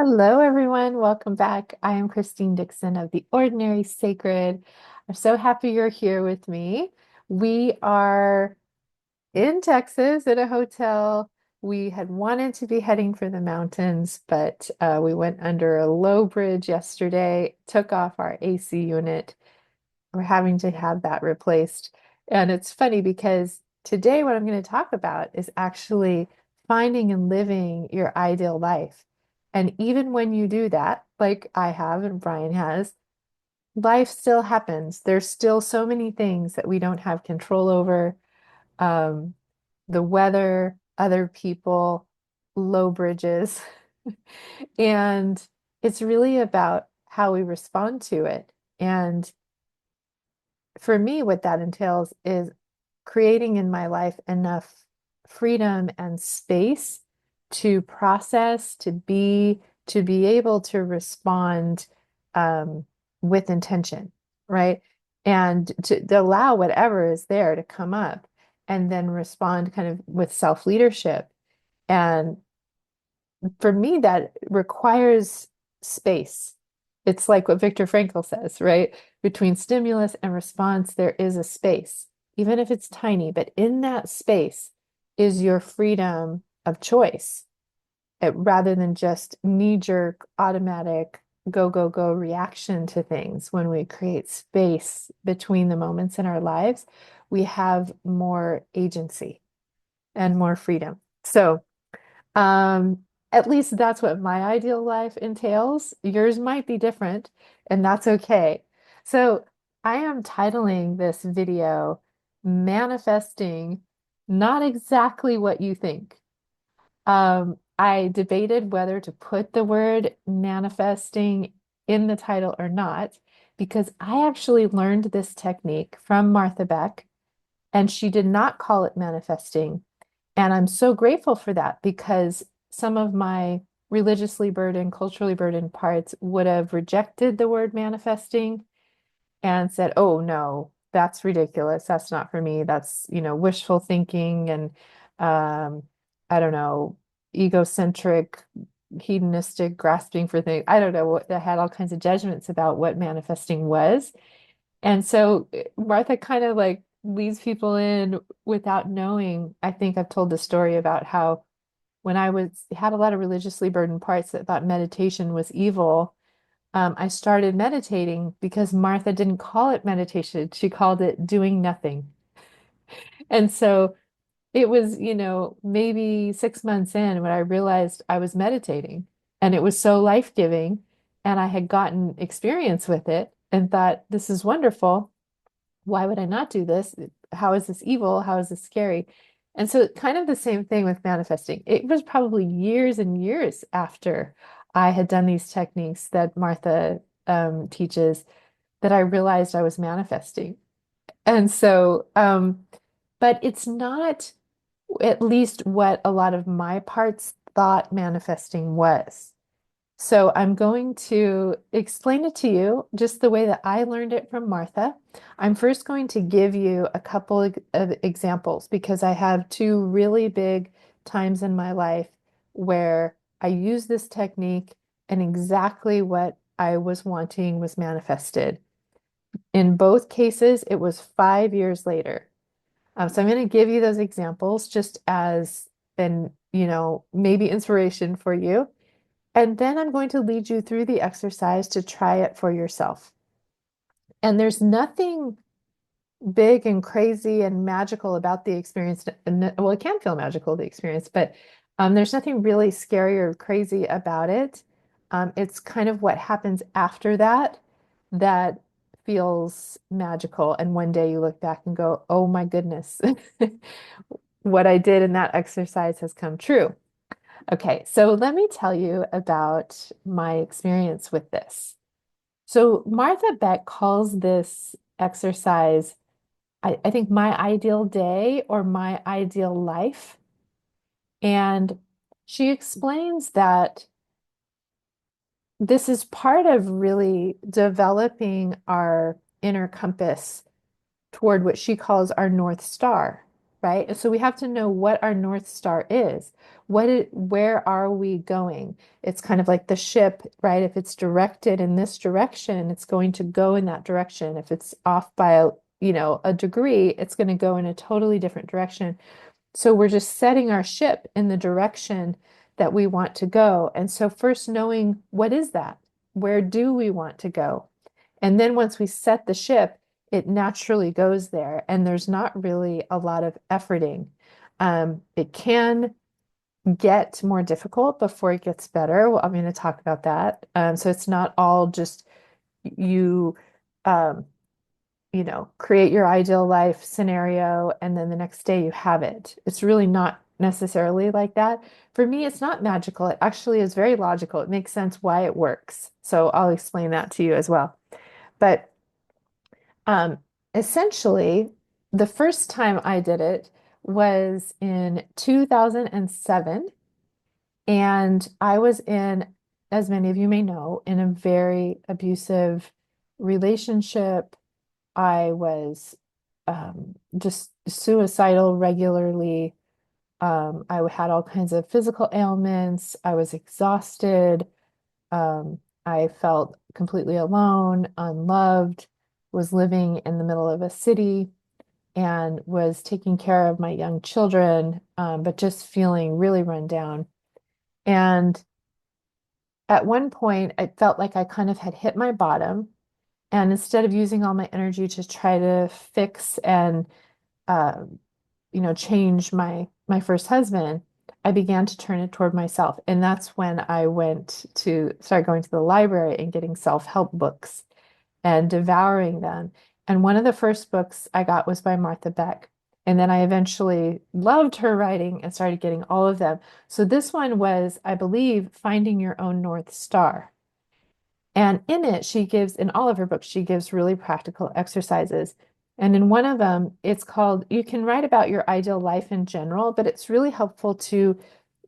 Hello, everyone. Welcome back. I am Christine Dixon of The Ordinary Sacred. I'm so happy you're here with me. We are in Texas at a hotel. We had wanted to be heading for the mountains, but we went under a low bridge yesterday, took off our AC unit. We're having to have that replaced. And it's funny because today, what I'm going to talk about is actually finding and living your ideal life. And even when you do that, like I have and Brian has, life still happens. There's still so many things that we don't have control over. Um, the weather, other people, low bridges. And it's really about how we respond to it. And for me, what that entails is creating in my life enough freedom and space to process, to be able to respond um, with intention, right? And to allow whatever is there to come up and then respond kind of with self-leadership. And for me, that requires space. It's like what Viktor Frankl says, right? Between stimulus and response, there is a space, even if it's tiny, but in that space is your freedom of choice, rather than just knee-jerk, automatic, go, go, go reaction to things. When we create space between the moments in our lives, we have more agency and more freedom. So, um, at least that's what my ideal life entails. Yours might be different, and that's okay. So I am titling this video Manifesting Not Exactly What You Think. I debated whether to put the word manifesting in the title or not, because I actually learned this technique from Martha Beck, and she did not call it manifesting. And I'm so grateful for that because some of my religiously burdened, culturally burdened parts would have rejected the word manifesting and said, oh, no, that's ridiculous. That's not for me. That's, wishful thinking and, I don't know, egocentric, hedonistic, grasping for things. I don't know what, I had all kinds of judgments about what manifesting was. And so Martha kind of like leads people in without knowing. I think I've told the story about how when I was had a lot of religiously burdened parts that thought meditation was evil, I started meditating because Martha didn't call it meditation. She called it doing nothing. And so it was, maybe 6 months in when I realized I was meditating and it was so life-giving and I had gotten experience with it and thought, this is wonderful. Why would I not do this? How is this evil? How is this scary? And so, kind of the same thing with manifesting. It was probably years and years after I had done these techniques that Martha teaches that I realized I was manifesting. And so, but it's not at least what a lot of my parts thought manifesting was. So I'm going to explain it to you just the way that I learned it from Martha. I'm first going to give you a couple of examples because I have two really big times in my life where I used this technique and exactly what I was wanting was manifested. In both cases, it was 5 years later. So I'm going to give you those examples just as an, maybe inspiration for you. And then I'm going to lead you through the exercise to try it for yourself. And there's nothing big and crazy and magical about the experience. Well, it can feel magical, the experience, but there's nothing really scary or crazy about it. It's kind of what happens after that that feels magical. And one day you look back and go, oh my goodness, what I did in that exercise has come true. Okay, so let me tell you about my experience with this. So Martha Beck calls this exercise, I think, my ideal day or my ideal life. And she explains that this is part of really developing our inner compass toward what she calls our North Star. right? And so we have to know what our North Star is. Where are we going? It's kind of like the ship, right? If it's directed in this direction, it's going to go in that direction. If it's off by a degree, it's going to go in a totally different direction. So we're just setting our ship in the direction that we want to go. And so first knowing what is that? Where do we want to go? And then once we set the ship, it naturally goes there. And there's not really a lot of efforting. It can get more difficult before it gets better. Well, I'm going to talk about that. So it's not all just you um, create your ideal life scenario and then the next day you have it. It's really not necessarily like that. For me, it's not magical. It actually is very logical. It makes sense why it works. So I'll explain that to you as well. But um, essentially, the first time I did it was in 2007. And I was in, as many of you may know, in a very abusive relationship. I was just suicidal regularly. I had all kinds of physical ailments. I was exhausted. I felt completely alone, unloved, was living in the middle of a city and was taking care of my young children, but just feeling really run down. And at one point, I felt like I kind of had hit my bottom. And instead of using all my energy to try to fix and uh, change my first husband, I began to turn it toward myself. And that's when I went to start going to the library and getting self-help books and devouring them. And one of the first books I got was by Martha Beck. And then I eventually loved her writing and started getting all of them. So this one was, I believe, Finding Your Own North Star. And in it, in all of her books, she gives really practical exercises. And in one of them, it's called, you can write about your ideal life in general, but it's really helpful to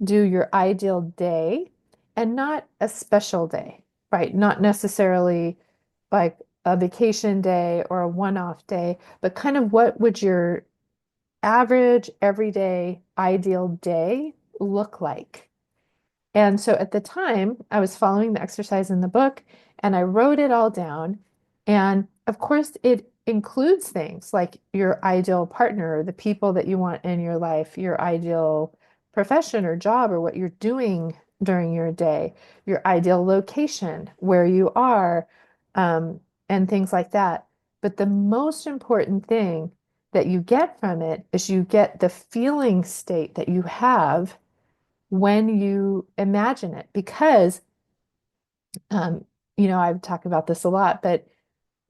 do your ideal day and not a special day, right? Not necessarily like a vacation day or a one-off day, but kind of what would your average, everyday, ideal day look like? And so at the time, I was following the exercise in the book and I wrote it all down. And of course, it includes things like your ideal partner, the people that you want in your life, your ideal profession or job, or what you're doing during your day, your ideal location, where you are, um, and things like that. But the most important thing that you get from it is you get the feeling state that you have when you imagine it because I've talked about this a lot, but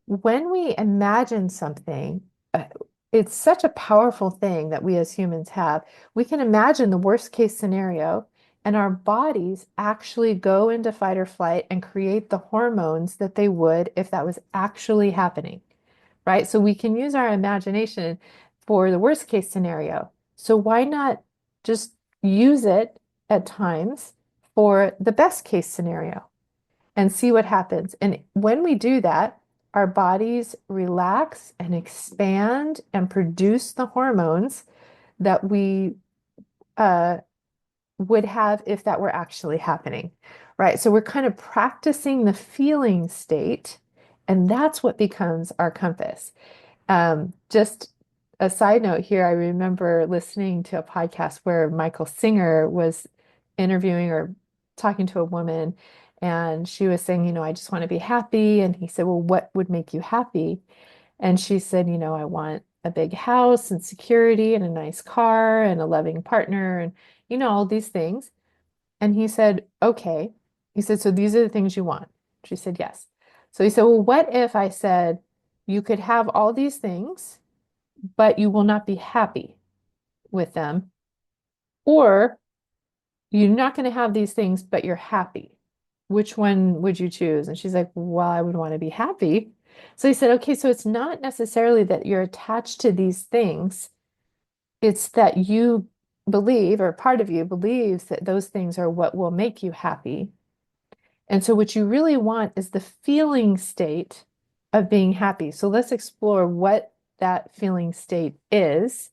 when we imagine something, uh, it's such a powerful thing that we as humans have. We can imagine the worst case scenario, and our bodies actually go into fight or flight and create the hormones that they would if that was actually happening, right? So we can use our imagination for the worst case scenario. So why not just use it at times for the best case scenario and see what happens? And when we do that, our bodies relax and expand and produce the hormones that we uh, would have if that were actually happening, right? So we're kind of practicing the feeling state, and that's what becomes our compass. Just a side note here, I remember listening to a podcast where Michael Singer was interviewing or talking to a woman, and she was saying, I just want to be happy. And he said, well, what would make you happy? And she said, I want a big house and security and a nice car and a loving partner and, all these things. And he said, okay. He said, so these are the things you want. She said, yes. So he said, well, what if I said you could have all these things, but you will not be happy with them? Or you're not going to have these things, but you're happy. Which one would you choose? And she's like, well, I would want to be happy. So he said, okay, so it's not necessarily that you're attached to these things. It's that you believe, or part of you believes that those things are what will make you happy. And so what you really want is the feeling state of being happy. So let's explore what that feeling state is.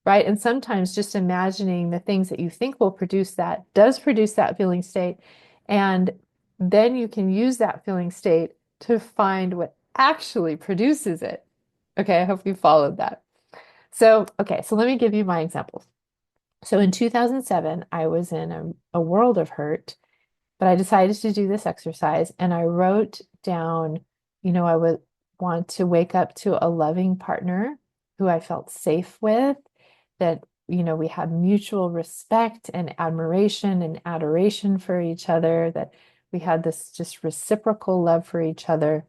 right? And sometimes just imagining the things that you think will produce that does produce that feeling state. And then you can use that feeling state to find what actually produces it. Okay, I hope you followed that. So, okay, so let me give you my examples. So in 2007, I was in a world of hurt, but I decided to do this exercise and I wrote down, I would want to wake up to a loving partner who I felt safe with, that, we had mutual respect and admiration and adoration for each other, that we had this just reciprocal love for each other.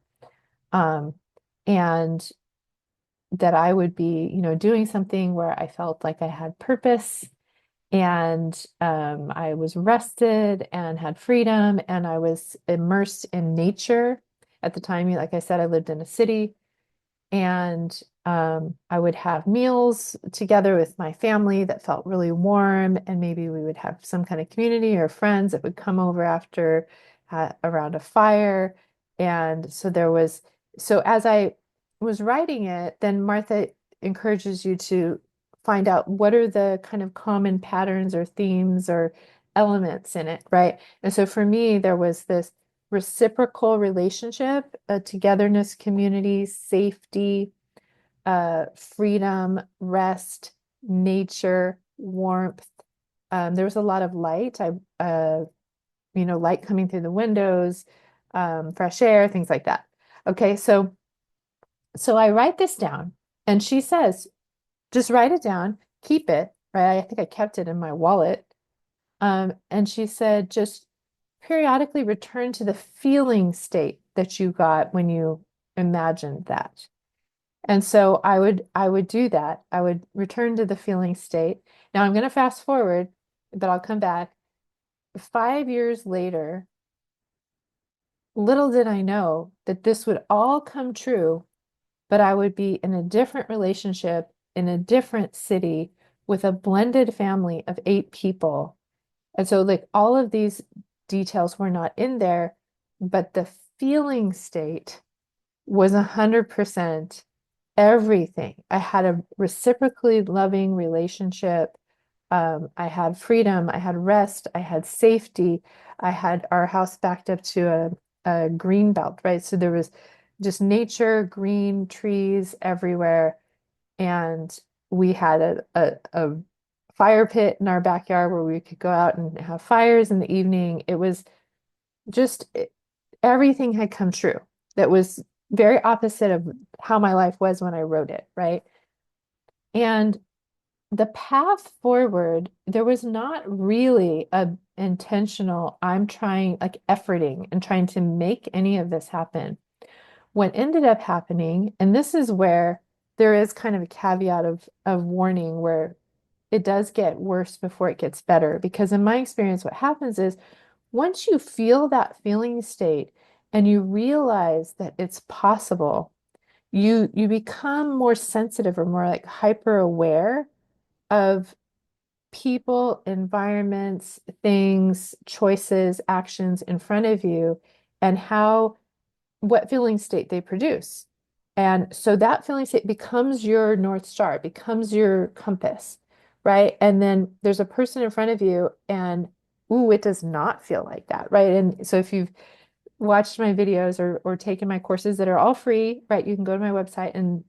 Um, and that I would be, doing something where I felt like I had purpose and I was rested and had freedom and I was immersed in nature. At the time, like I said, I lived in a city and I would have meals together with my family that felt really warm, and maybe we would have some kind of community or friends that would come over after around a fire. And so as I was writing it, then Martha encourages you to find out what are the kind of common patterns or themes or elements in it, right? And so for me, there was this reciprocal relationship, a togetherness, community, safety, freedom, rest, nature, warmth. There was a lot of light. Light coming through the windows, fresh air, things like that. Okay, so I write this down, and she says, just write it down, keep it, right? I think I kept it in my wallet. And she said, just periodically return to the feeling state that you got when you imagined that. And so I would do that. I would return to the feeling state. Now I'm going to fast forward, but I'll come back. 5 years later, little did I know that this would all come true, but I would be in a different relationship in a different city with a blended family of 8 people. And so, like, all of these details were not in there, but the feeling state was 100% everything. I had a reciprocally loving relationship. I had freedom, I had rest, I had safety. I had our house backed up to a green belt, right? So there was just nature, green trees everywhere. And we had a fire pit in our backyard where we could go out and have fires in the evening. It was just everything had come true. That was very opposite of how my life was when I wrote it, right? And the path forward, there was not really a intentional, I'm trying, like, efforting and trying to make any of this happen. What ended up happening, and this is where there is kind of a caveat of warning where it does get worse before it gets better. Because in my experience, what happens is once you feel that feeling state and you realize that it's possible, you become more sensitive or more like hyper aware of people, environments, things, choices, actions in front of you, and what feeling state they produce. And so that feeling state becomes your North Star, becomes your compass, right? And then there's a person in front of you, and ooh, it does not feel like that, right? And so if you've watched my videos or taken my courses that are all free, right? You can go to my website and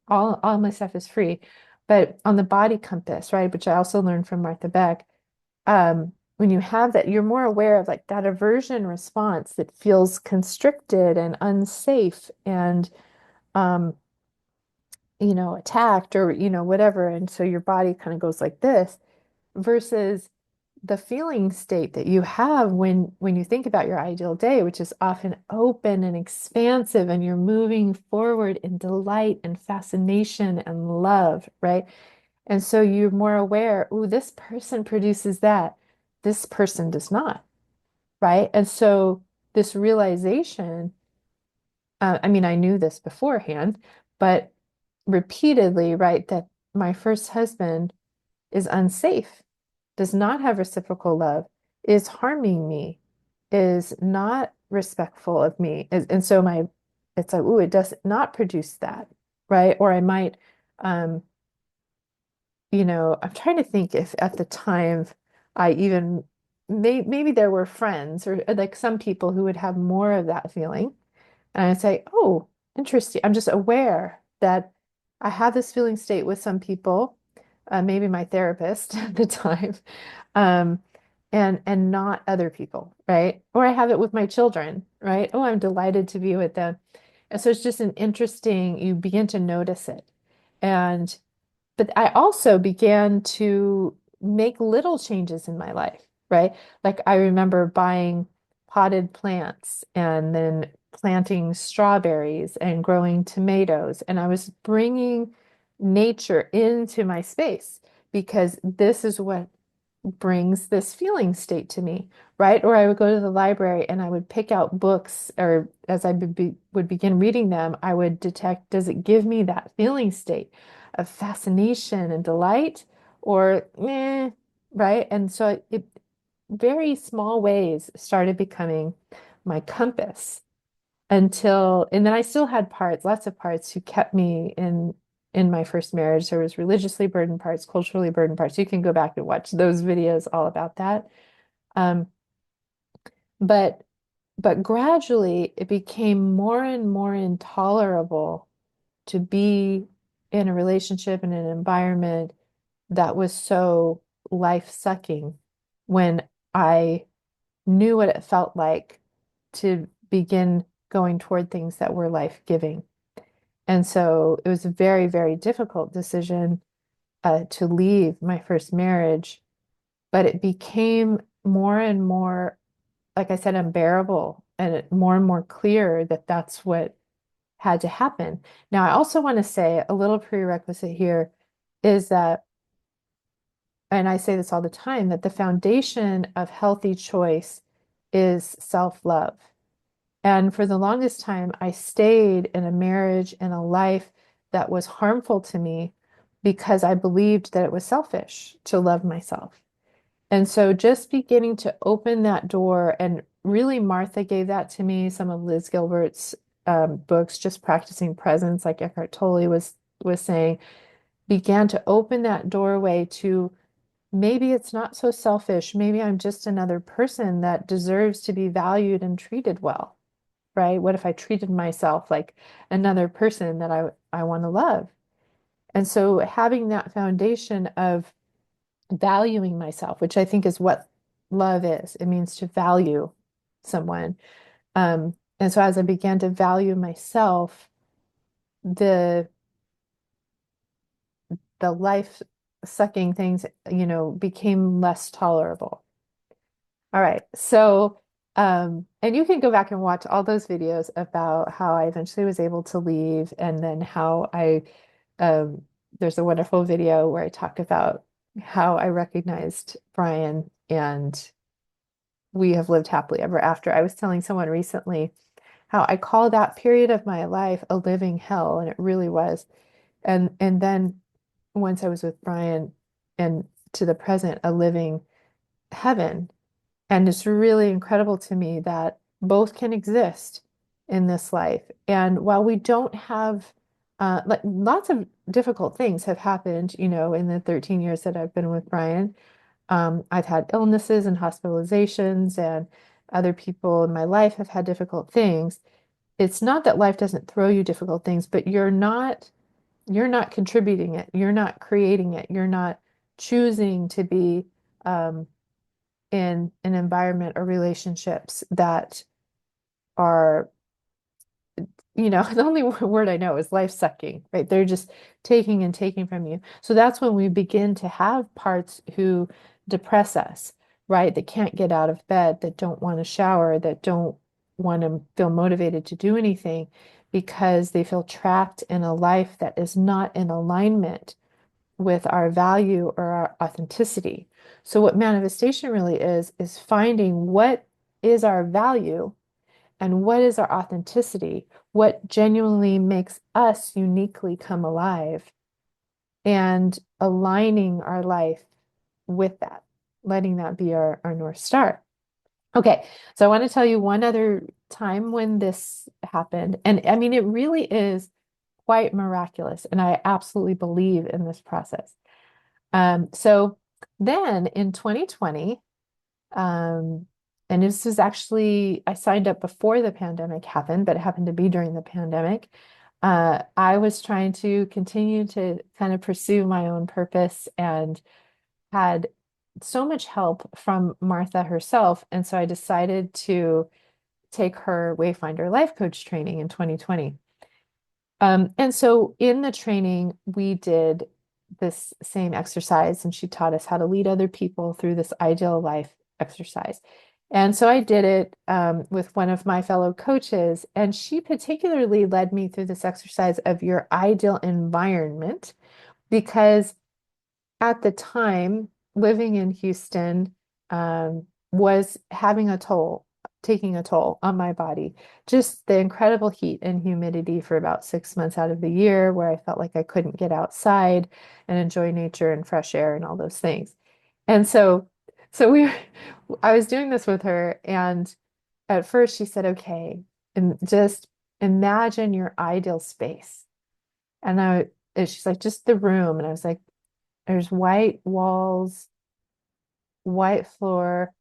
all my stuff is free. But on the body compass, right, which I also learned from Martha Beck, when you have that, you're more aware of like that aversion response that feels constricted and unsafe and um, attacked or whatever. And so your body kind of goes like this versus the feeling state that you have when you think about your ideal day, which is often open and expansive, and you're moving forward in delight and fascination and love, right? And so you're more aware, ooh, this person produces that. This person does not, right? And so this realization, I mean, I knew this beforehand, but repeatedly, right, that my first husband is unsafe, does not have reciprocal love, is harming me, is not respectful of me. And so it's like, ooh, it does not produce that, right? Or I might, um, I'm trying to think if at the time I even maybe there were friends or like some people who would have more of that feeling. And I'd say, oh, interesting. I'm just aware that I had this feeling state with some people, maybe my therapist at the time, um, and not other people, right? Or I have it with my children, right? Oh, I'm delighted to be with them. And so it's just an interesting, you begin to notice it. And but I also began to make little changes in my life, right? Like I remember buying potted plants and then planting strawberries and growing tomatoes. And I was bringing nature into my space because this is what brings this feeling state to me, right? Or I would go to the library and I would pick out books, or as would begin reading them, I would detect, does it give me that feeling state of fascination and delight, or right? And so it very small ways started becoming my compass and then I still had parts, lots of parts who kept me in my first marriage. There was religiously burdened parts, culturally burdened parts. You can go back and watch those videos all about that. Um, but but gradually it became more and more intolerable to be in a relationship in an environment that was so life-sucking when I knew what it felt like to begin going toward things that were life-giving. And so it was a very, very difficult decision to leave my first marriage, but it became more and more, like I said, unbearable more and more clear that that's what had to happen. Now, I also want to say a little prerequisite here is that, and I say this all the time, that the foundation of healthy choice is self-love. And for the longest time, I stayed in a marriage and a life that was harmful to me because I believed that it was selfish to love myself. And so just beginning to open that door, and really Martha gave that to me, some of Liz Gilbert's books, just practicing presence, like Eckhart Tolle was saying, began to open that doorway to maybe it's not so selfish. Maybe I'm just another person that deserves to be valued and treated well, right? What if I treated myself like another person that I want to love? And so having that foundation of valuing myself, which I think is what love is, it means to value someone. And so as I began to value myself, the the life sucking things, became less tolerable. All right. So, and you can go back and watch all those videos about how I eventually was able to leave, and then how um, there's a wonderful video where I talk about how I recognized Brian and we have lived happily ever after. I was telling someone recently how I call that period of my life a living hell, and it really was. And then once I was with Brian and to the present, a living heaven. And it's really incredible to me that both can exist in this life. And while we don't have, like lots of difficult things have happened, in the 13 years that I've been with Brian. I've had illnesses and hospitalizations, and other people in my life have had difficult things. It's not that life doesn't throw you difficult things, but you're not contributing it. You're not creating it. You're not choosing to be um, in an environment or relationships that are, the only word I know is life sucking, right? They're just taking and taking from you. So that's when we begin to have parts who depress us, right? That can't get out of bed, that don't want to shower, that don't want to feel motivated to do anything because they feel trapped in a life that is not in alignment with our value or our authenticity. So what manifestation really is finding what is our value and what is our authenticity, what genuinely makes us uniquely come alive, and aligning our life with that, letting that be our North Star. Okay, so I want to tell you one other time when this happened. And I mean, it really is quite miraculous. And I absolutely believe in this process. So then in 2020, um, and this was actually, I signed up before the pandemic happened, but it happened to be during the pandemic. I was trying to continue to kind of pursue my own purpose and had so much help from Martha herself. And so I decided to take her Wayfinder life coach training in 2020. And so in the training, we did this same exercise, and she taught us how to lead other people through this ideal life exercise. And so I did it with one of my fellow coaches, and she particularly led me through this exercise of your ideal environment because at the time, living in Houston was having a toll, taking a toll on my body. Just the incredible heat and humidity for about 6 months out of the year, where I felt like I couldn't get outside and enjoy nature and fresh air and all those things. And so I was doing this with her, and at first she said, "Okay, and just imagine your ideal space." And she's like, "Just the room." And I was like, there's white walls, white floor,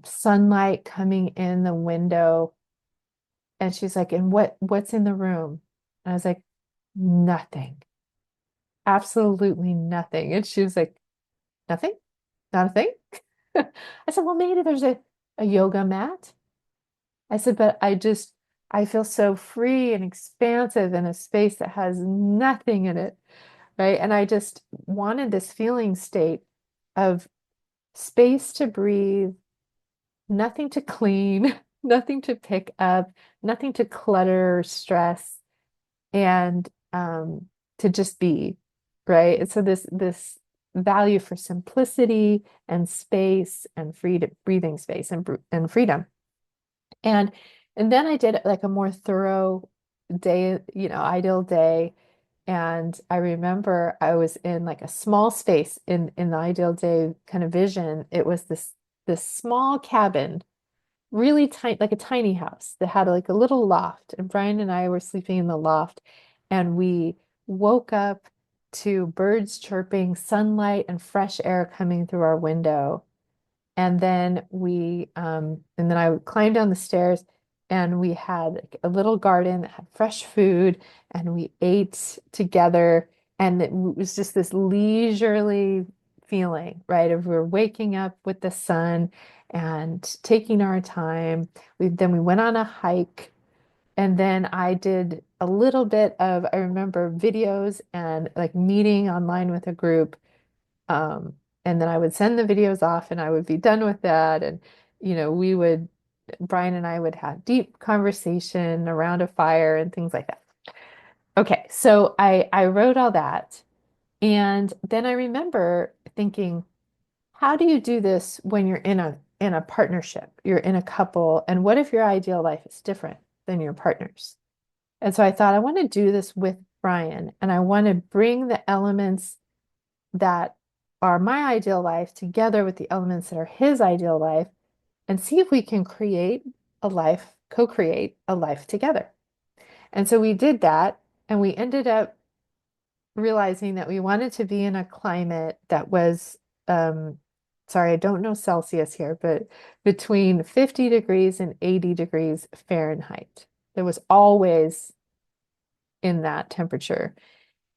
sunlight coming in the window. And she's like, "And what's in the room?" And I was like, "Nothing. Absolutely nothing." And she was like, "Nothing? Not a thing?" I said, "Well, maybe there's a yoga mat." I said, "But I feel so free and expansive in a space that has nothing in it." Right. And I just wanted this feeling state of space to breathe, nothing to clean, nothing to pick up, nothing to clutter or stress, and to just be, right? And so this value for simplicity and space and freedom, breathing space and freedom. And and then I did like a more thorough day, ideal day. And I remember I was in like a small space in the ideal day kind of vision. It was this small cabin, really tiny, like a tiny house that had like a little loft. And Brian and I were sleeping in the loft, and we woke up to birds chirping, sunlight, and fresh air coming through our window. And then I would climb down the stairs, and we had like a little garden that had fresh food, and we ate together. And it was just this leisurely feeling, right? Of we're waking up with the sun and taking our time. Then we went on a hike, and then I did a little bit of, I remember videos and like meeting online with a group, um, and then I would send the videos off and I would be done with that. And, Brian and I would have deep conversation around a fire and things like that. Okay, so I wrote all that. And then I remember thinking, how do you do this when you're in a partnership? You're in a couple, and what if your ideal life is different than your partner's? And so I thought I want to do this with Brian, and I want to bring the elements that are my ideal life together with the elements that are his ideal life and see if we can create a life, co-create a life together. And so we did that, and we ended up realizing that we wanted to be in a climate that was, sorry, I don't know Celsius here, but between 50 degrees and 80 degrees Fahrenheit. It was always in that temperature.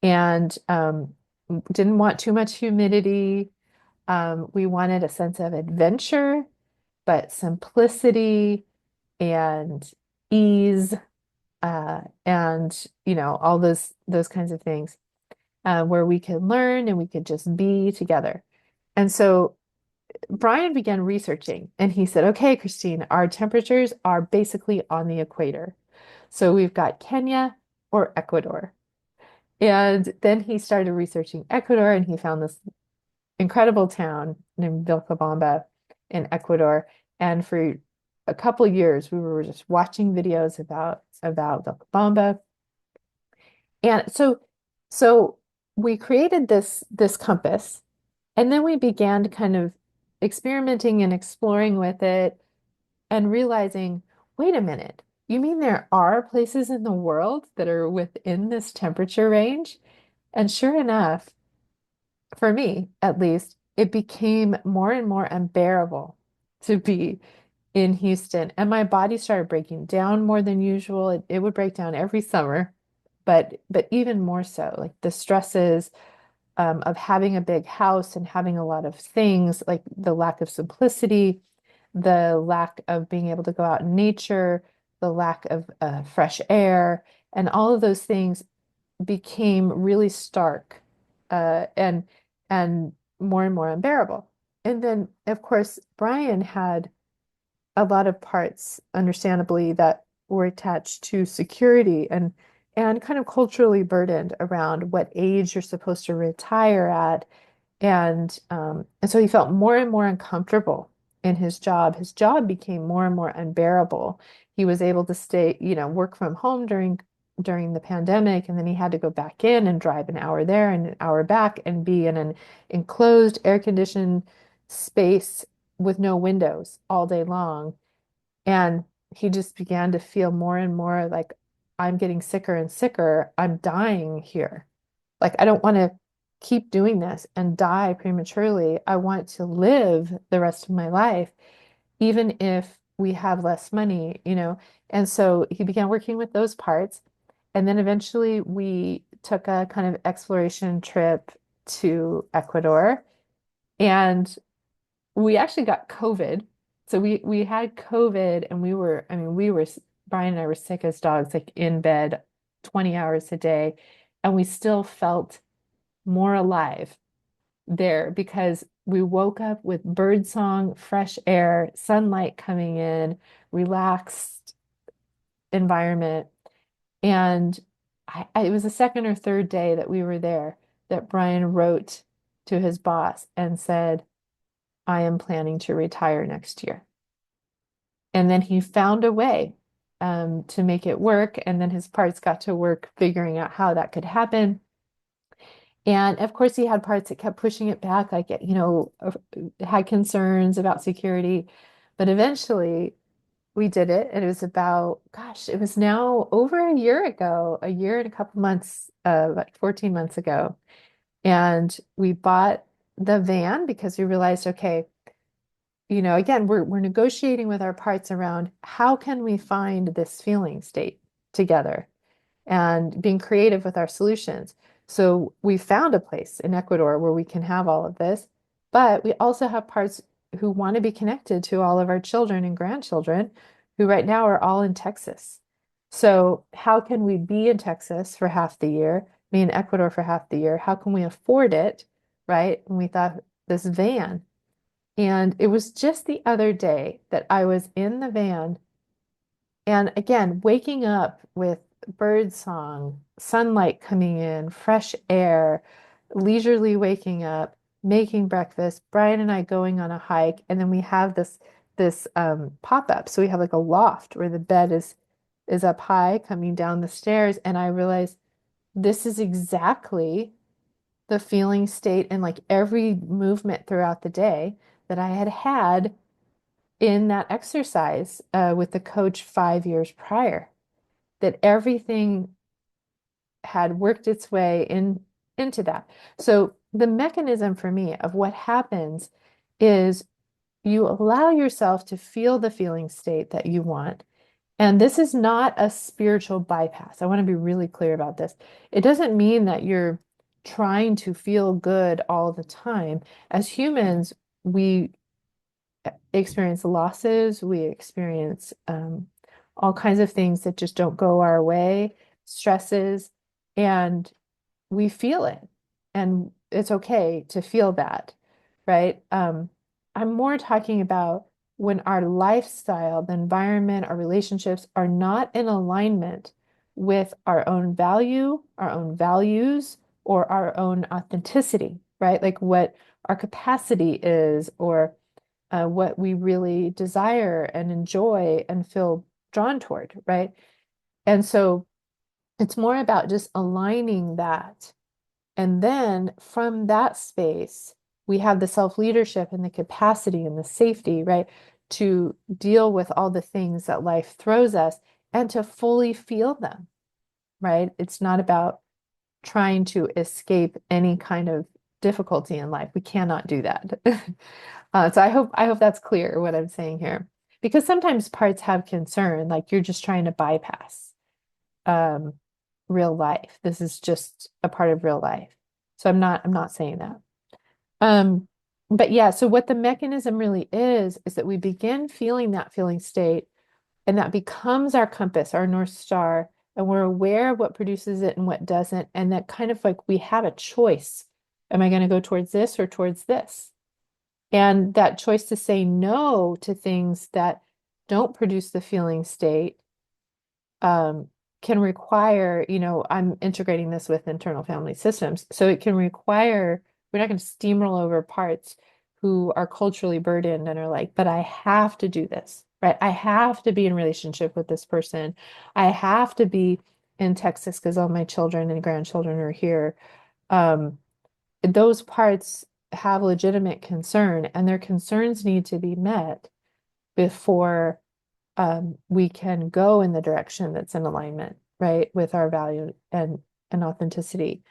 And didn't want too much humidity. We wanted a sense of adventure, but simplicity and ease, and all those kinds of things, where we could learn and we could just be together. And so Brian began researching, and he said, "Okay, Christine, our temperatures are basically on the equator. So we've got Kenya or Ecuador." And then he started researching Ecuador, and he found this incredible town named Vilcabamba in Ecuador. And for a couple of years, we were just watching videos about Vilcabamba. And so we created this compass, and then we began to kind of experimenting and exploring with it and realizing, wait a minute, you mean there are places in the world that are within this temperature range? And sure enough, for me at least, it became more and more unbearable to be in Houston. And my body started breaking down more than usual. It would break down every summer, but even more so, like the stresses of having a big house and having a lot of things, like the lack of simplicity, the lack of being able to go out in nature, the lack of fresh air, and all of those things became really stark and more and more unbearable. And then, of course, Brian had a lot of parts, understandably, that were attached to security and kind of culturally burdened around what age you're supposed to retire at and so he felt more and more uncomfortable in his job. His job became more and more unbearable. He was able to stay, work from home during the pandemic, and then he had to go back in and drive an hour there and an hour back and be in an enclosed, air-conditioned space with no windows all day long. And he just began to feel more and more like, I'm getting sicker and sicker. I'm dying here. Like, I don't want to keep doing this and die prematurely. I want to live the rest of my life, even if we have less money. And so he began working with those parts. And then eventually we took a kind of exploration trip to Ecuador. And we actually got COVID. So we had COVID and I mean, Brian and I were sick as dogs, like in bed 20 hours a day. And we still felt more alive there because we woke up with bird song, fresh air, sunlight coming in, relaxed environment. And it was the second or third day that we were there that Brian wrote to his boss and said, I am planning to retire next year. And then he found a way to make it work. And then his parts got to work figuring out how that could happen. And of course, he had parts that kept pushing it back, like, had concerns about security. But eventually, we did it. And it was about, gosh, it was now over a year ago, a year and a couple months, like 14 months ago. And we bought the van because we realized, okay, again, we're negotiating with our parts around how can we find this feeling state together and being creative with our solutions. So we found a place in Ecuador where we can have all of this, but we also have parts who want to be connected to all of our children and grandchildren who right now are all in Texas. So how can we be in Texas for half the year, be in Ecuador for half the year? How can we afford it, right? And we thought this van. And it was just the other day that I was in the van and again, waking up with bird song, sunlight coming in, fresh air, leisurely waking up, making breakfast, Brian and I going on a hike, and then we have this pop-up. So we have like a loft where the bed is up high coming down the stairs, and I realized this is exactly the feeling state and like every movement throughout the day that I had had in that exercise with the coach 5 years prior, that everything had worked its way into that. So the mechanism for me of what happens is you allow yourself to feel the feeling state that you want. And this is not a spiritual bypass. I want to be really clear about this. It doesn't mean that you're trying to feel good all the time. As humans, we experience losses, we experience all kinds of things that just don't go our way, stresses, and we feel it. And it's okay to feel that, right? I'm more talking about when our lifestyle, the environment, our relationships are not in alignment with our own value, our own values, or our own authenticity, right? Like what our capacity is, or what we really desire and enjoy and feel drawn toward, right? And so it's more about just aligning that. And then from that space, we have the self-leadership and the capacity and the safety, right, to deal with all the things that life throws us and to fully feel them, right? It's not about trying to escape any kind of difficulty in life. We cannot do that. So I hope that's clear what I'm saying here. Because sometimes parts have concern, like you're just trying to bypass um, real life. This is just a part of real life. So I'm not saying that. Um, but yeah, so what the mechanism really is that we begin feeling that feeling state, and that becomes our compass, our North Star, and we're aware of what produces it and what doesn't. And that kind of like we have a choice. Am I going to go towards this or towards this? And that choice to say no to things that don't produce the feeling state um, can require, you know, I'm integrating this with internal family systems. So it can require, we're not going to steamroll over parts who are culturally burdened and are like, but I have to do this, right? I have to be in relationship with this person. I have to be in Texas because all my children and grandchildren are here. Um, those parts have legitimate concern, and their concerns need to be met before we can go in the direction that's in alignment, right, with our value and authenticity.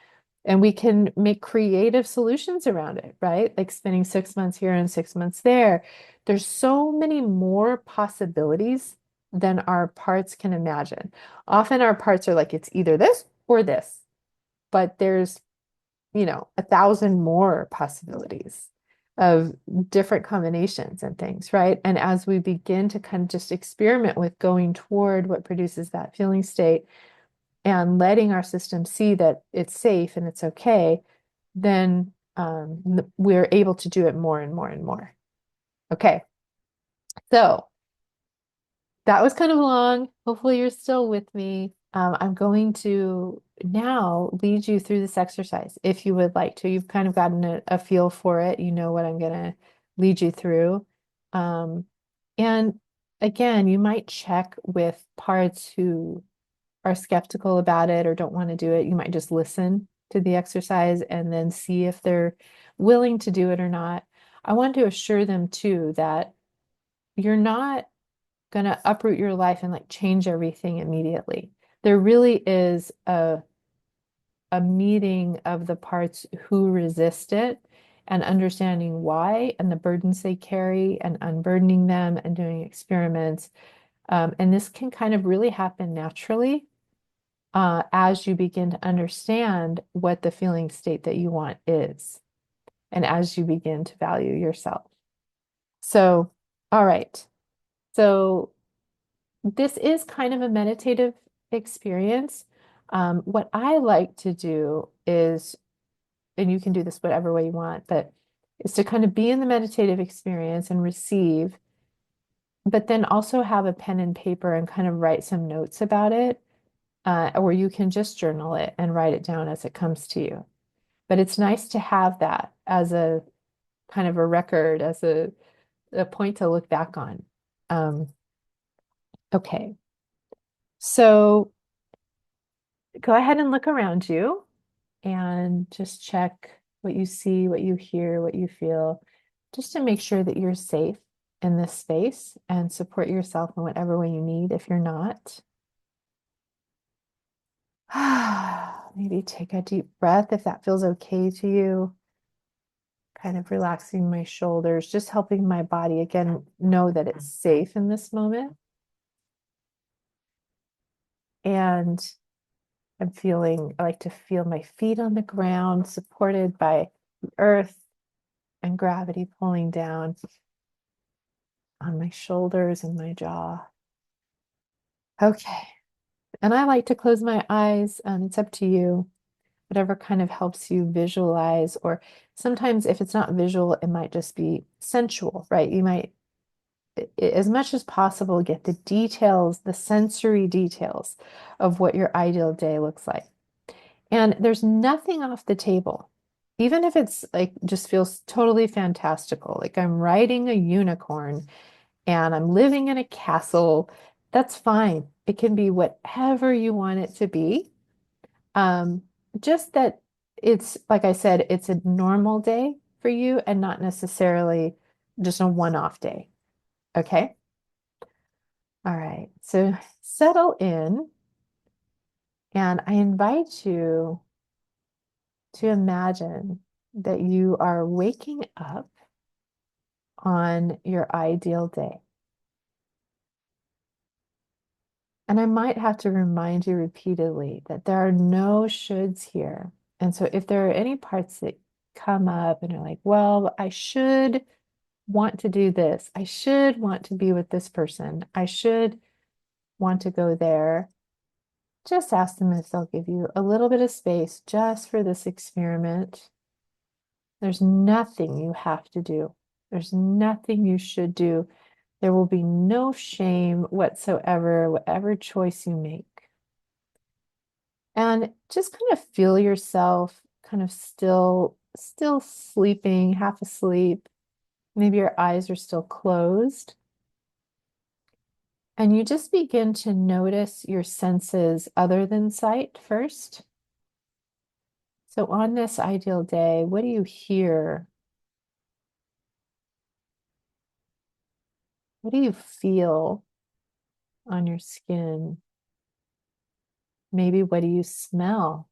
And we can make creative solutions around it, right? Like spending 6 months here and 6 months there. There's so many more possibilities than our parts can imagine. Often our parts are like, it's either this or this, but there's, you know, 1,000 more possibilities of different combinations and things, right? And as we begin to kind of just experiment with going toward what produces that feeling state and letting our system see that it's safe and it's okay, then we're able to do it more and more and more. Okay, so that was kind of long. Hopefully, you're still with me. I'm going to now lead you through this exercise if you would like to. You've kind of gotten a feel for it. You know what I'm going to lead you through. And again, you might check with parts who are skeptical about it or don't want to do it. You might just listen to the exercise and then see if they're willing to do it or not. I want to assure them too that you're not going to uproot your life and like change everything immediately. There really is a meeting of the parts who resist it and understanding why and the burdens they carry and unburdening them and doing experiments. And this can kind of really happen naturally as you begin to understand what the feeling state that you want is, and as you begin to value yourself. So, all right. So this is kind of a meditative experience. What I like to do is, and you can do this whatever way you want, but is to kind of be in the meditative experience and receive, but then also have a pen and paper and kind of write some notes about it, or you can just journal it and write it down as it comes to you. But it's nice to have that as a kind of a record, as a point to look back on. Um, okay, so go ahead and look around you and just check what you see, what you hear, what you feel, just to make sure that you're safe in this space and support yourself in whatever way you need if you're not. Maybe take a deep breath if that feels okay to you. Kind of relaxing my shoulders, just helping my body again know that it's safe in this moment. And I like to feel my feet on the ground, supported by the earth and gravity pulling down on my shoulders and my jaw. Okay. And I like to close my eyes. It's up to you, whatever kind of helps you visualize, or sometimes if it's not visual, it might just be sensual, right? You might, as much as possible, get the details, the sensory details of what your ideal day looks like. And there's nothing off the table. Even if it's like just feels totally fantastical, like I'm riding a unicorn and I'm living in a castle, that's fine. It can be whatever you want it to be. Um, just that it's, like I said, it's a normal day for you and not necessarily just a one-off day. Okay. All right. So settle in, and I invite you to imagine that you are waking up on your ideal day. And I might have to remind you repeatedly that there are no shoulds here. And so if there are any parts that come up and are like, well, I should want to do this, I should want to be with this person, I should want to go there, just ask them if they'll give you a little bit of space just for this experiment. There's nothing you have to do. There's nothing you should do. There will be no shame whatsoever, whatever choice you make. And just kind of feel yourself kind of still sleeping, half asleep. Maybe your eyes are still closed. And you just begin to notice your senses other than sight first. So on this ideal day, what do you hear? What do you feel on your skin? Maybe what do you smell?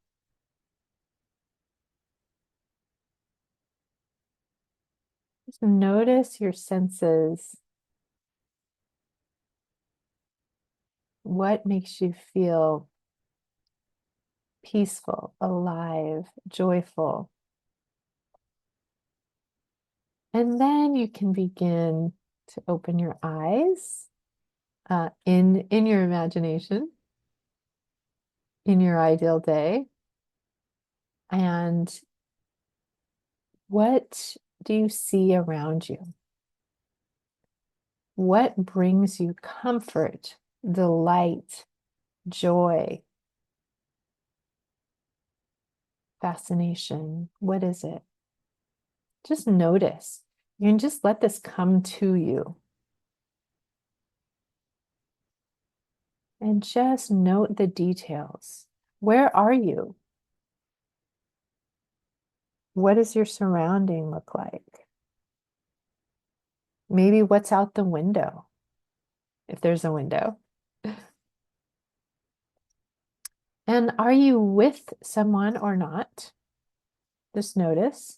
Just notice your senses. What makes you feel peaceful, alive, joyful? And then you can begin to open your eyes in your imagination, in your ideal day. And what do you see around you? What brings you comfort, delight, joy, fascination? What is it? Just notice. You can just let this come to you. And just note the details. Where are you? What does your surrounding look like? Maybe what's out the window, if there's a window. And are you with someone or not? Just notice.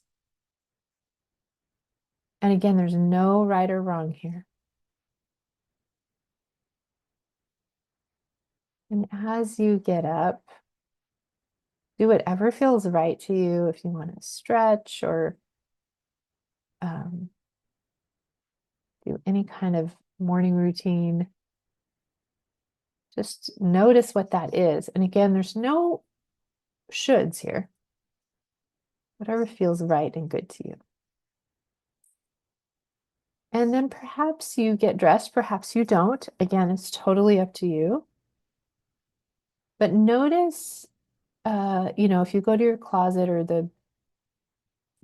And again, there's no right or wrong here. And as you get up, do whatever feels right to you. If you want to stretch or do any kind of morning routine, just notice what that is. And again, there's no shoulds here. Whatever feels right and good to you. And then perhaps you get dressed, perhaps you don't. Again, it's totally up to you. But notice, if you go to your closet or the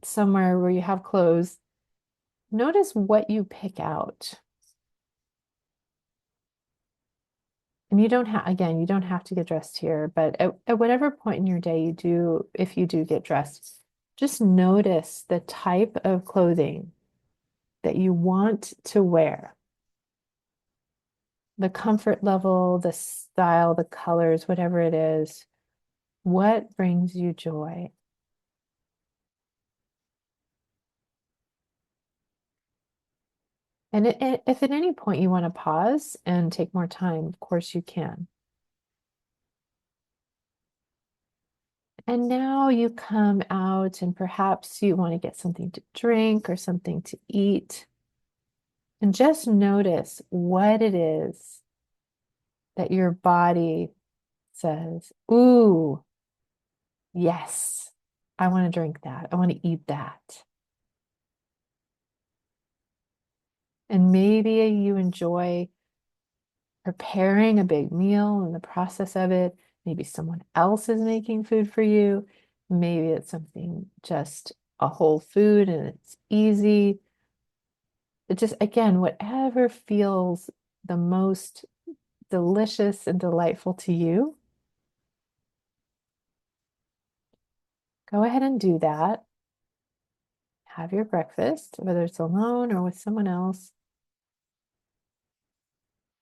somewhere where you have clothes, notice what you pick out. And you don't have, again, you don't have to get dressed here, but at whatever point in your day you do, if you do get dressed, just notice the type of clothing that you want to wear. The comfort level, the style, the colors, whatever it is, what brings you joy? And if at any point you want to pause and take more time, of course you can. And now you come out and perhaps you want to get something to drink or something to eat. And just notice what it is that your body says, ooh, yes, I want to drink that. I want to eat that. And maybe you enjoy preparing a big meal and the process of it. Maybe someone else is making food for you. Maybe it's something just a whole food and it's easy. It just, again, whatever feels the most delicious and delightful to you, go ahead and do that. Have your breakfast, whether it's alone or with someone else.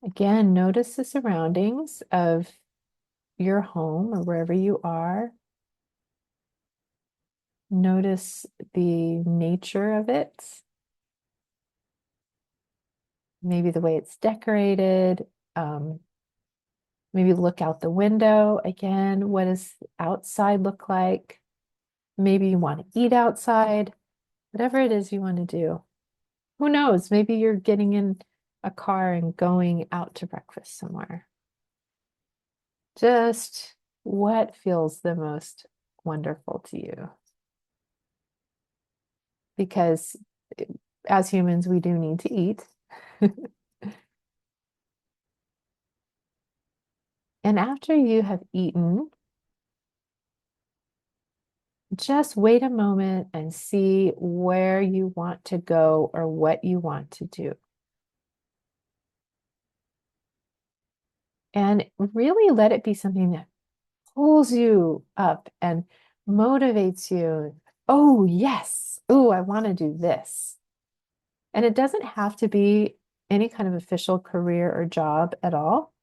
Again, notice the surroundings of your home or wherever you are. Notice the nature of it, maybe the way it's decorated. Um, maybe look out the window again. What does outside look like? Maybe you want to eat outside, whatever it is you want to do. Who knows? Maybe you're getting in a car and going out to breakfast somewhere. Just what feels the most wonderful to you? Because as humans, we do need to eat. And after you have eaten, just wait a moment and see where you want to go or what you want to do. And really let it be something that pulls you up and motivates you. Oh, yes. Oh, I want to do this. And it doesn't have to be any kind of official career or job at all.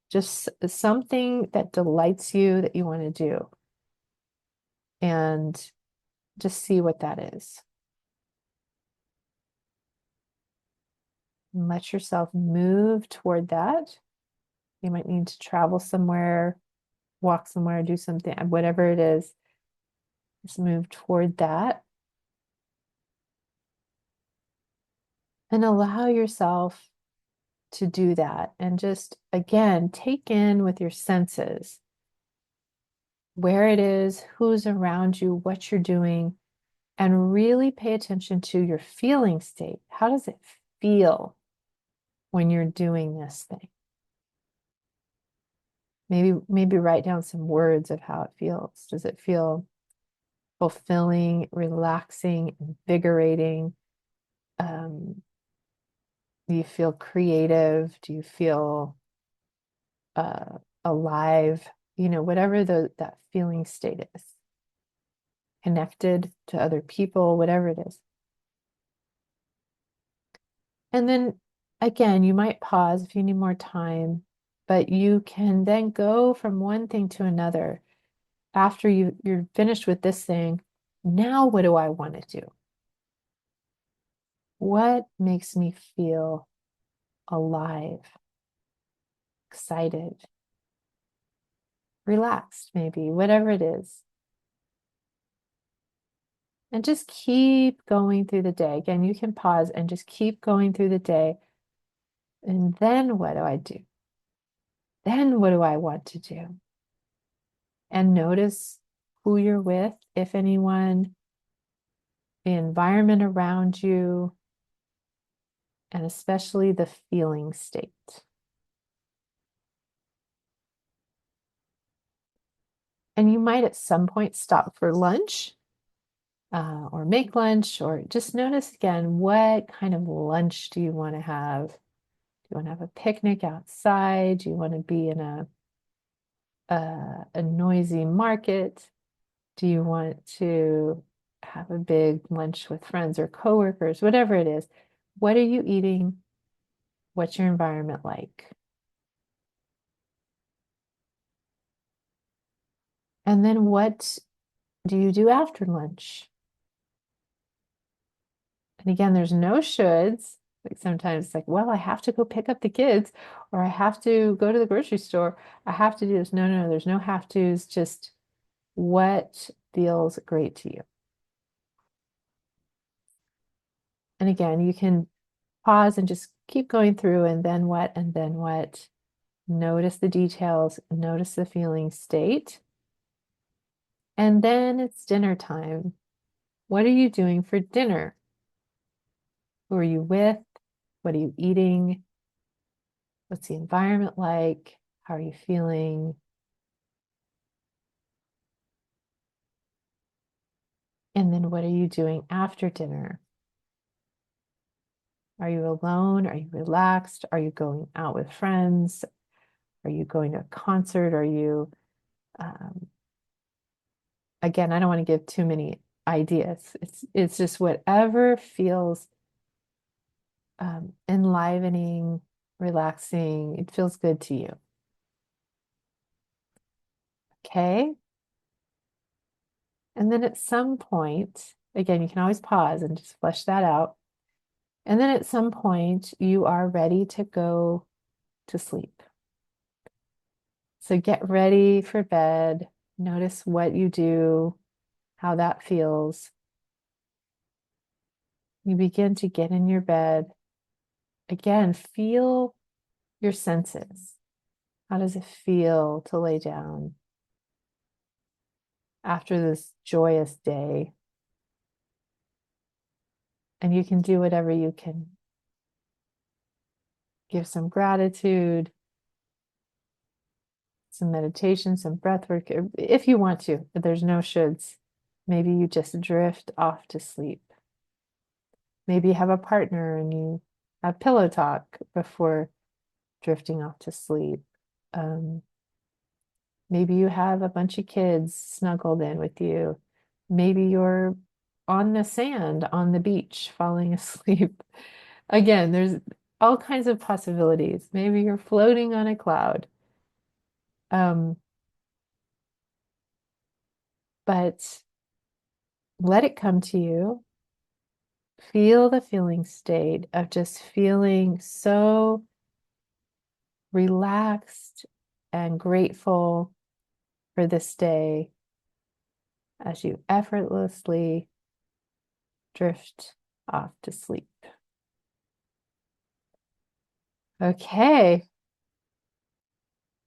Just something that delights you that you want to do. And just see what that is. And let yourself move toward that. You might need to travel somewhere, walk somewhere, do something, whatever it is. Just move toward that. And allow yourself to do that. And just, again, take in with your senses where it is, who's around you, what you're doing, and really pay attention to your feeling state. How does it feel when you're doing this thing? Maybe write down some words of how it feels. Does it feel fulfilling, relaxing, invigorating? Do you feel creative? Do you feel alive? Whatever that feeling state is. Connected to other people, whatever it is. And then again, you might pause if you need more time, but you can then go from one thing to another. After you're finished with this thing, now what do I want to do? What makes me feel alive, excited, relaxed, maybe, whatever it is. And just keep going through the day. Again, you can pause and just keep going through the day. And then what do I do? Then what do I want to do? And notice who you're with, if anyone, the environment around you, and especially the feeling state. And you might at some point stop for lunch or make lunch, or just notice again, what kind of lunch do you want to have? Do you want to have a picnic outside? Do you want to be in a noisy market? Do you want to have a big lunch with friends or coworkers? Whatever it is, what are you eating? What's your environment like? And then what do you do after lunch? And again, there's no shoulds. Like sometimes it's like, well, I have to go pick up the kids, or I have to go to the grocery store. I have to do this. No, no, no, there's no have tos. Just what feels great to you. And again, you can pause and just keep going through, and then what, and then what. Notice the details, notice the feeling state. And then it's dinner time. What are you doing for dinner? Who are you with? What are you eating? What's the environment like? How are you feeling? And then what are you doing after dinner? Are you alone? Are you relaxed? Are you going out with friends? Are you going to a concert? Are you, um, again, I don't want to give too many ideas. It's just whatever feels enlivening, relaxing. It feels good to you. Okay. And then at some point, again, you can always pause and just flesh that out. And then at some point, you are ready to go to sleep. So get ready for bed. Notice what you do, how that feels. You begin to get in your bed. Again, feel your senses. How does it feel to lay down after this joyous day? And you can do whatever you can. Give some gratitude, some meditation, some breath work, if you want to, but there's no shoulds. Maybe you just drift off to sleep. Maybe you have a partner and you have pillow talk before drifting off to sleep. Um, Maybe you have a bunch of kids snuggled in with you. Maybe you're on the sand on the beach falling asleep. Again, there's all kinds of possibilities. Maybe you're floating on a cloud. Um, but let it come to you. Feel the feeling state of just feeling so relaxed and grateful for this day as you effortlessly drift off to sleep. Okay.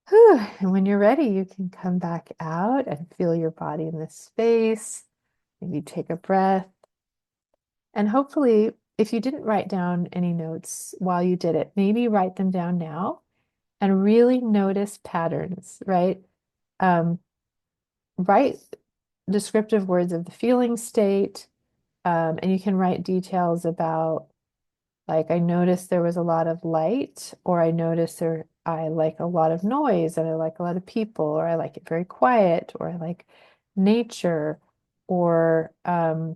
Whew. And when you're ready, you can come back out and feel your body in this space. Maybe take a breath. And hopefully, if you didn't write down any notes while you did it, maybe write them down now and really notice patterns, right? Write descriptive words of the feeling state, and you can write details about, like, I noticed there was a lot of light, or I noticed I like a lot of noise, and I like a lot of people, or I like it very quiet, or I like nature, or I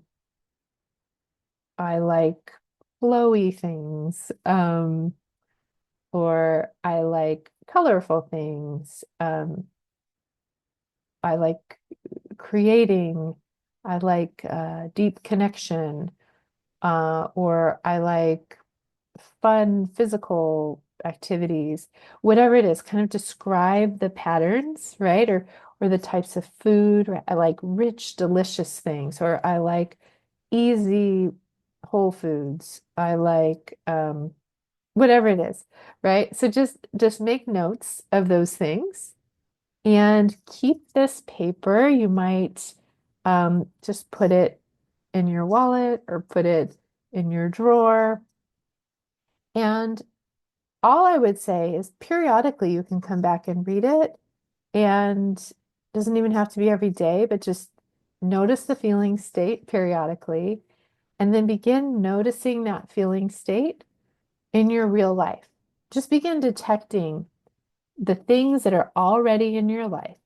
like flowy things, or I like colorful things. I like creating. I like deep connection, or I like fun physical activities. Whatever it is, kind of describe the patterns, right? Or the types of food. Right? I like rich, delicious things, or I like easy whole foods. I like whatever it is, right? So just make notes of those things and keep this paper. You might just put it in your wallet or put it in your drawer. And all I would say is periodically you can come back and read it. And it doesn't even have to be every day, but just notice the feeling state periodically. And then begin noticing that feeling state in your real life. Just begin detecting the things that are already in your life,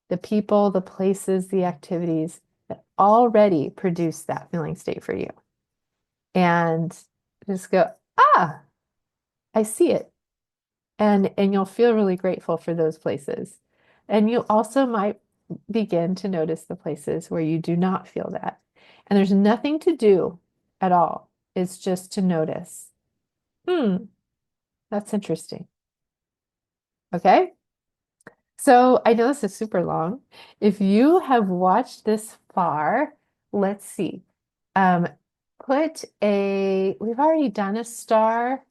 the people, the places, the activities that already produce that feeling state for you. And just go, ah, I see it. And you'll feel really grateful for those places. And you also might begin to notice the places where you do not feel that. And there's nothing to do at all. It's just to notice. That's interesting. Okay. So I know this is super long. If you have watched this far, let's see. Um, we've already done a star,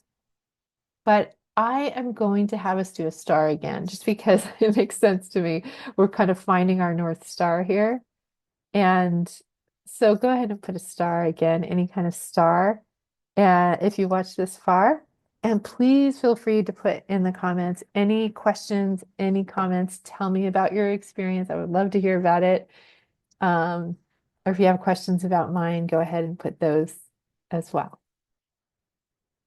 but I am going to have us do a star again just because it makes sense to me. We're kind of finding our North Star here. And so go ahead and put a star again, any kind of star, if you watch this far. And please feel free to put in the comments any questions, any comments. Tell me about your experience. I would love to hear about it. Or if you have questions about mine, go ahead and put those as well.